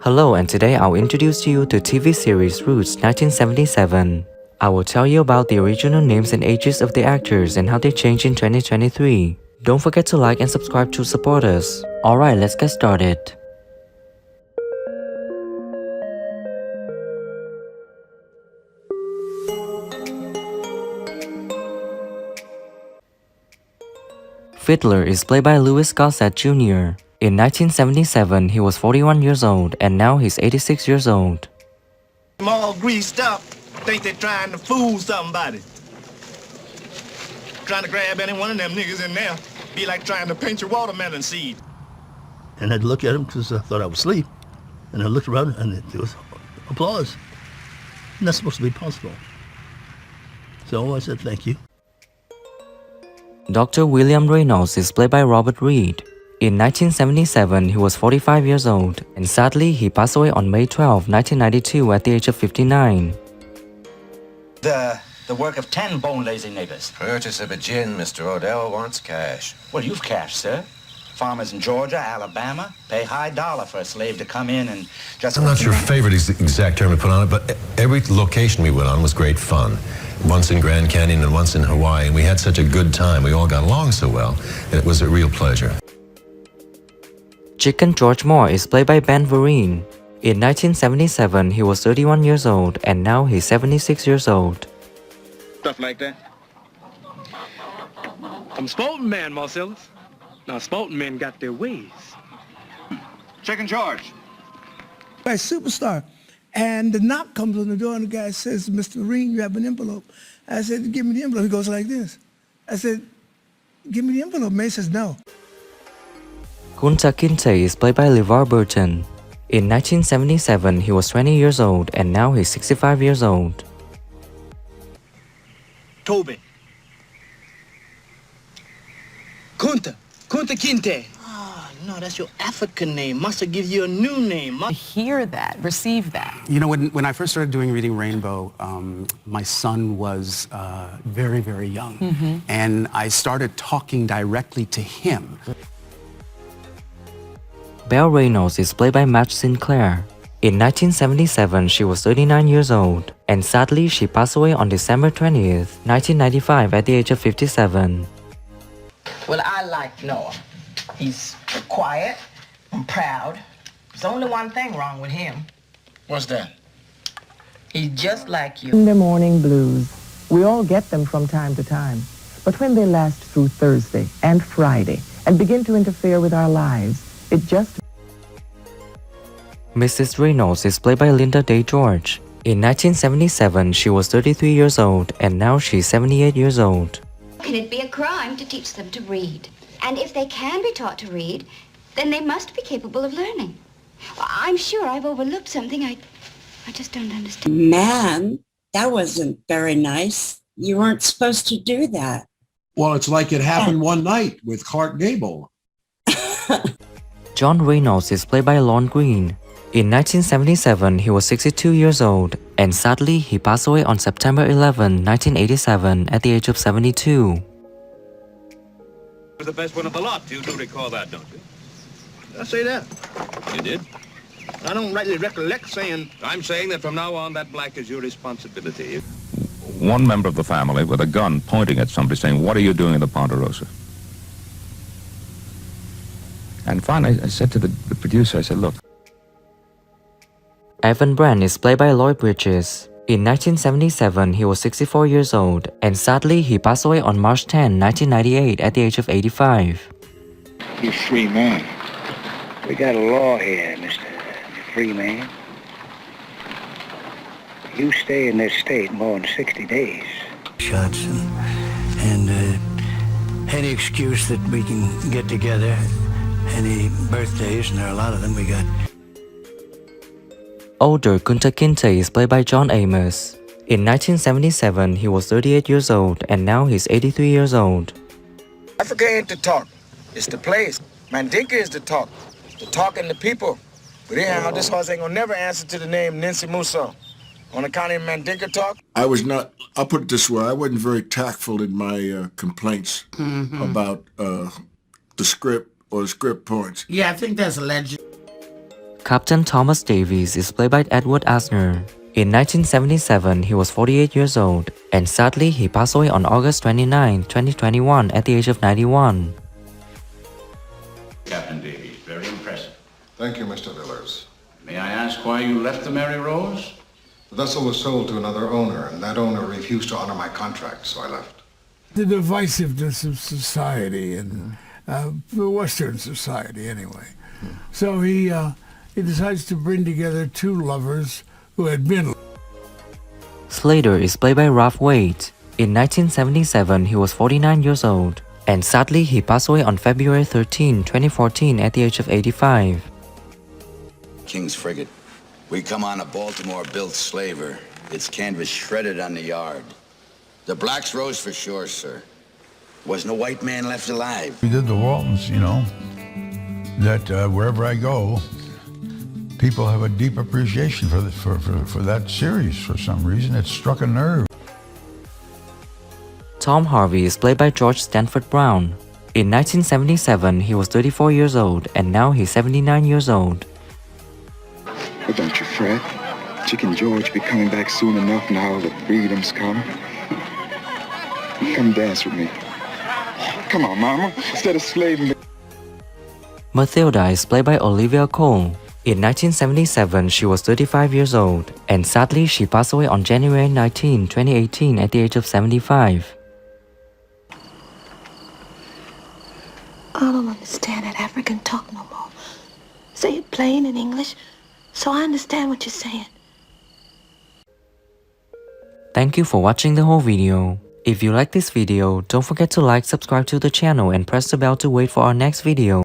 Hello, and today I'll introduce you to TV series Roots 1977. I will tell you about the original names and ages of the actors and how they changed in 2023. Don't forget to like and subscribe to support us. Alright, let's get started. Fiddler is played by Louis Gossett Jr. In 1977, he was 41 years old, and now he's 86 years old. I'm all greased up. Think they're trying to fool somebody. Trying to grab any one of them niggas in there. Be like trying to pinch a watermelon seed. And I'd look at him because I thought I was asleep. And I looked around and there was applause. And that's supposed to be possible. So I said, thank you. Dr. William Reynolds is played by Robert Reed. In 1977, he was 45 years old, and sadly, he passed away on May 12, 1992 at the age of 59. The work of 10 bone-lazy neighbors. Purchase of a gin, Mr. Odell wants cash. Well, you've cash, sir. Farmers in Georgia, Alabama, pay high dollar for a slave to come in and just... I'm not your favorite exact term to put on it, but every location we went on was great fun. Once in Grand Canyon and once in Hawaii, and we had such a good time. We all got along so well, and it was a real pleasure. Chicken George Moore is played by Ben Vereen. In 1977, he was 31 years old, and now he's 76 years old. Stuff like that. I'm a sporting man, Marcellus. Now, sporting men got their ways. Chicken George. By superstar. And the knock comes on the door and the guy says, Mr. Vereen, you have an envelope. I said, give me the envelope. He goes like this. I said, give me the envelope. Man says, no. Kunta Kinte is played by LeVar Burton. In 1977, he was 20 years old, and now he's 65 years old. Toby. Kunta Kinte. Oh, no, that's your African name. Must have give you a new name. Hear that, receive that. You know, when I first started doing Reading Rainbow, my son was very, very young. And I started talking directly to him. Belle Reynolds is played by Madge Sinclair. In 1977, she was 39 years old, and sadly, she passed away on December 20th, 1995 at the age of 57. Well, I like Noah. He's quiet and proud. There's only one thing wrong with him. What's that? He's just like you. The morning blues. We all get them from time to time. But when they last through Thursday and Friday and begin to interfere with our lives, it just... Mrs. Reynolds is played by Linda Day George. In 1977, she was 33 years old, and now she's 78 years old. Can it be a crime to teach them to read? And if they can be taught to read, then they must be capable of learning. I'm sure I've overlooked something. I just don't understand. Man, that wasn't very nice. You weren't supposed to do that. Well, it's like it happened one night with Clark Gable. John Reynolds is played by Lon Green. In 1977, he was 62 years old, and sadly, he passed away on September 11, 1987 at the age of 72. Was the best one of the lot. You do recall that, don't you? Did I say that? You did. I don't rightly recollect saying... I'm saying that from now on, that black is your responsibility. One member of the family with a gun pointing at somebody saying, "What are you doing in the Ponderosa?" And finally, I said to the producer, I said, "Look." Evan Brand is played by Lloyd Bridges. In 1977, he was 64 years old, and sadly, he passed away on March 10, 1998 at the age of 85. You free man. We got a law here, Mr. Free Man. You stay in this state more than 60 days. Shots and any excuse that we can get together, any birthdays, and there are a lot of them we got. Older Kunta Kinte is played by John Amos. In 1977, he was 38 years old, and now he's 83 years old. Africa ain't the talk. It's the place. Mandinka is the talk. The talk and the people. But anyhow, this horse ain't gonna never answer to the name Nancy Musso. On account of Mandinka talk? I'll put it this way, I wasn't very tactful in my complaints about the script or the script points. Yeah, I think that's a legend. Captain Thomas Davies is played by Edward Asner. In 1977, he was 48 years old, and sadly, he passed away on August 29, 2021 at the age of 91. Captain Davies, very impressive. Thank you, Mr. Villers. May I ask why you left the Mary Rose? The vessel was sold to another owner, and that owner refused to honor my contract, so I left. The divisiveness of society and Western society, anyway. So he decides to bring together two lovers who had been. Slater is played by Ralph Waite. In 1977, he was 49 years old, and sadly, he passed away on February 13, 2014 at the age of 85. King's frigate. We come on a Baltimore-built slaver. Its canvas shredded on the yard. The blacks rose for sure, sir. Wasn't a white man left alive. We did the Waltons, you know, that wherever I go, people have a deep appreciation for that series for some reason. It struck a nerve. Tom Harvey is played by George Stanford Brown. In 1977, he was 34 years old, and now he's 79 years old. But don't you fret. Chicken George be coming back soon enough now that freedom's come. Come dance with me. Come on, Mama. Instead of slaving. Mathilda is played by Olivia Cole. In 1977, she was 35 years old, and sadly, she passed away on January 19, 2018 at the age of 75. I don't understand that African talk no more. Say it plain in English, so I understand what you're saying. Thank you for watching the whole video. If you like this video, don't forget to like, subscribe to the channel, and press the bell to wait for our next video.